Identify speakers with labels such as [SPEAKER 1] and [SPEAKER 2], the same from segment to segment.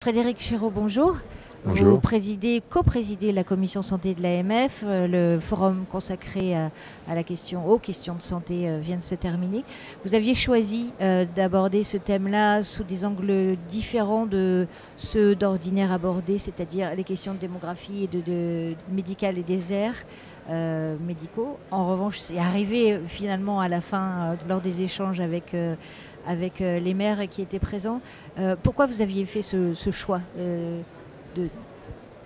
[SPEAKER 1] Frédéric Chéreau, bonjour.
[SPEAKER 2] Bonjour.
[SPEAKER 1] Vous coprésidez la commission santé de l'AMF. Le forum consacré aux questions de santé vient de se terminer. Vous aviez choisi d'aborder ce thème-là sous des angles différents de ceux d'ordinaire abordés, c'est-à-dire les questions de démographie et de médicales et déserts médicaux. En revanche, c'est arrivé finalement à la fin, lors des échanges avec les maires qui étaient présents. Pourquoi vous aviez fait ce choix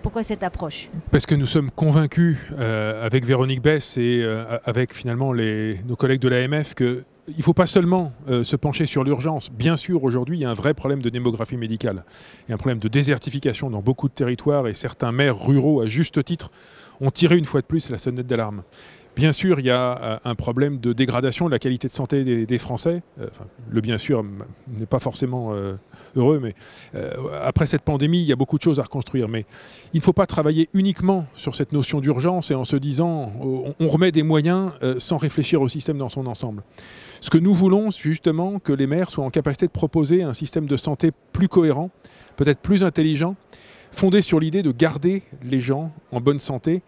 [SPEAKER 1] pourquoi cette approche?
[SPEAKER 2] Parce que nous sommes convaincus, avec Véronique Besse et avec finalement nos collègues de l'AMF, qu'il ne faut pas seulement se pencher sur l'urgence. Bien sûr, aujourd'hui, il y a un vrai problème de démographie médicale. Il y a un problème de désertification dans beaucoup de territoires et certains maires ruraux, à juste titre, ont tiré une fois de plus la sonnette d'alarme. Bien sûr, il y a un problème de dégradation de la qualité de santé des Français. Le bien sûr n'est pas forcément heureux, mais après cette pandémie, il y a beaucoup de choses à reconstruire. Mais il ne faut pas travailler uniquement sur cette notion d'urgence et en se disant on remet des moyens sans réfléchir au système dans son ensemble. Ce que nous voulons, c'est justement que les maires soient en capacité de proposer un système de santé plus cohérent, peut-être plus intelligent, fondé sur l'idée de garder les gens en bonne santé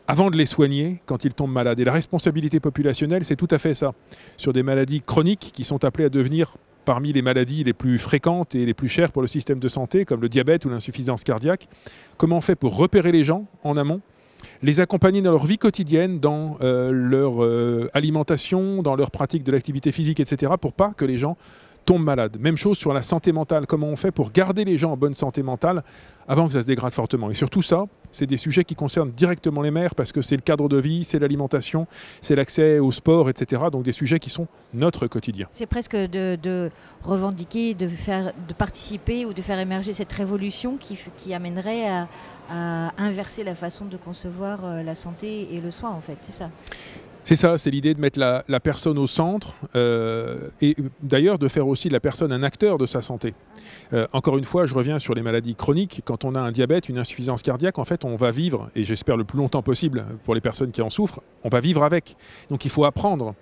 [SPEAKER 2] avant de les soigner quand ils tombent malades. Et la responsabilité populationnelle, c'est tout à fait ça. Sur des maladies chroniques qui sont appelées à devenir parmi les maladies les plus fréquentes et les plus chères pour le système de santé, comme le diabète ou l'insuffisance cardiaque, comment on fait pour repérer les gens en amont, les accompagner dans leur vie quotidienne, dans leur alimentation, dans leur pratique de l'activité physique, etc., pour pas que les gens tombent malades. Même chose sur la santé mentale. Comment on fait pour garder les gens en bonne santé mentale avant que ça se dégrade fortement. Et surtout ça, c'est des sujets qui concernent directement les maires parce que c'est le cadre de vie, c'est l'alimentation, c'est l'accès au sport, etc. Donc des sujets qui sont notre quotidien.
[SPEAKER 1] C'est presque de revendiquer, de participer ou de faire émerger cette révolution qui amènerait à inverser la façon de concevoir la santé et le soin, en fait. C'est ça.
[SPEAKER 2] C'est ça, c'est l'idée de mettre la personne au centre et d'ailleurs de faire aussi de la personne un acteur de sa santé. Encore une fois, je reviens sur les maladies chroniques. Quand on a un diabète, une insuffisance cardiaque, en fait, on va vivre, et j'espère le plus longtemps possible pour les personnes qui en souffrent, on va vivre avec. Donc il faut apprendre.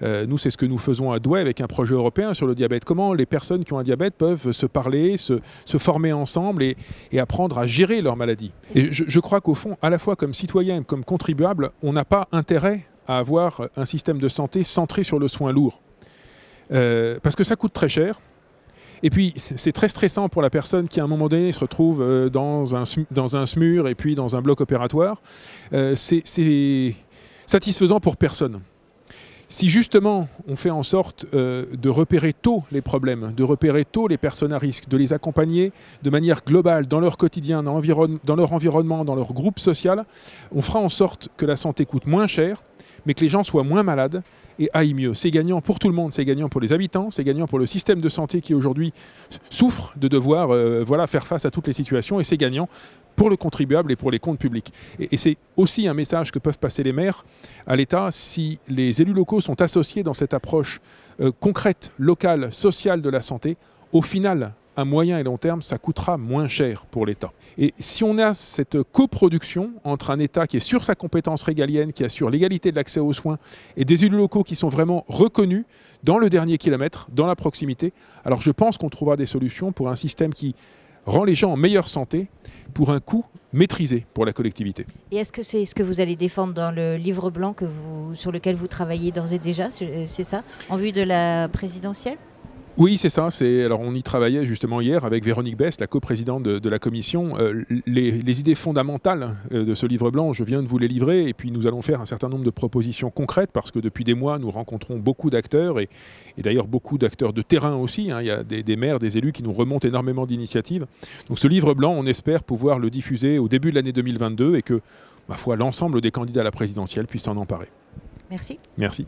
[SPEAKER 2] Nous, c'est ce que nous faisons à Douai avec un projet européen sur le diabète. Comment les personnes qui ont un diabète peuvent se parler, se former ensemble et apprendre à gérer leur maladie. Et je crois qu'au fond, à la fois comme citoyen et comme contribuable, on n'a pas intérêt à avoir un système de santé centré sur le soin lourd. Parce que ça coûte très cher. Et puis, c'est très stressant pour la personne qui, à un moment donné, se retrouve dans un SMUR et puis dans un bloc opératoire. C'est satisfaisant pour personne. Si justement, on fait en sorte de repérer tôt les problèmes, de repérer tôt les personnes à risque, de les accompagner de manière globale dans leur quotidien, dans leur environnement, dans leur groupe social, on fera en sorte que la santé coûte moins cher, mais que les gens soient moins malades et aillent mieux. C'est gagnant pour tout le monde, c'est gagnant pour les habitants, c'est gagnant pour le système de santé qui aujourd'hui souffre de devoir faire face à toutes les situations, et c'est gagnant pour le contribuable et pour les comptes publics. Et c'est aussi un message que peuvent passer les maires à l'État si les élus locaux sont associés dans cette approche concrète, locale, sociale de la santé. Au final, à moyen et long terme, ça coûtera moins cher pour l'État. Et si on a cette coproduction entre un État qui est sur sa compétence régalienne, qui assure l'égalité de l'accès aux soins, et des élus locaux qui sont vraiment reconnus dans le dernier kilomètre, dans la proximité, alors je pense qu'on trouvera des solutions pour un système qui rend les gens en meilleure santé pour un coût maîtrisé pour la collectivité.
[SPEAKER 1] Et est-ce que c'est ce que vous allez défendre dans le livre blanc sur lequel vous travaillez d'ores et déjà, c'est ça, en vue de la présidentielle ?
[SPEAKER 2] Oui, c'est ça. Alors, on y travaillait justement hier avec Véronique Besse, la coprésidente de la commission. Les idées fondamentales de ce livre blanc, je viens de vous les livrer, et puis nous allons faire un certain nombre de propositions concrètes parce que depuis des mois, nous rencontrons beaucoup d'acteurs et d'ailleurs beaucoup d'acteurs de terrain aussi. Il y a des maires, des élus qui nous remontent énormément d'initiatives. Donc ce livre blanc, on espère pouvoir le diffuser au début de l'année 2022 et que, ma foi, l'ensemble des candidats à la présidentielle puissent s'en emparer.
[SPEAKER 1] Merci.
[SPEAKER 2] Merci.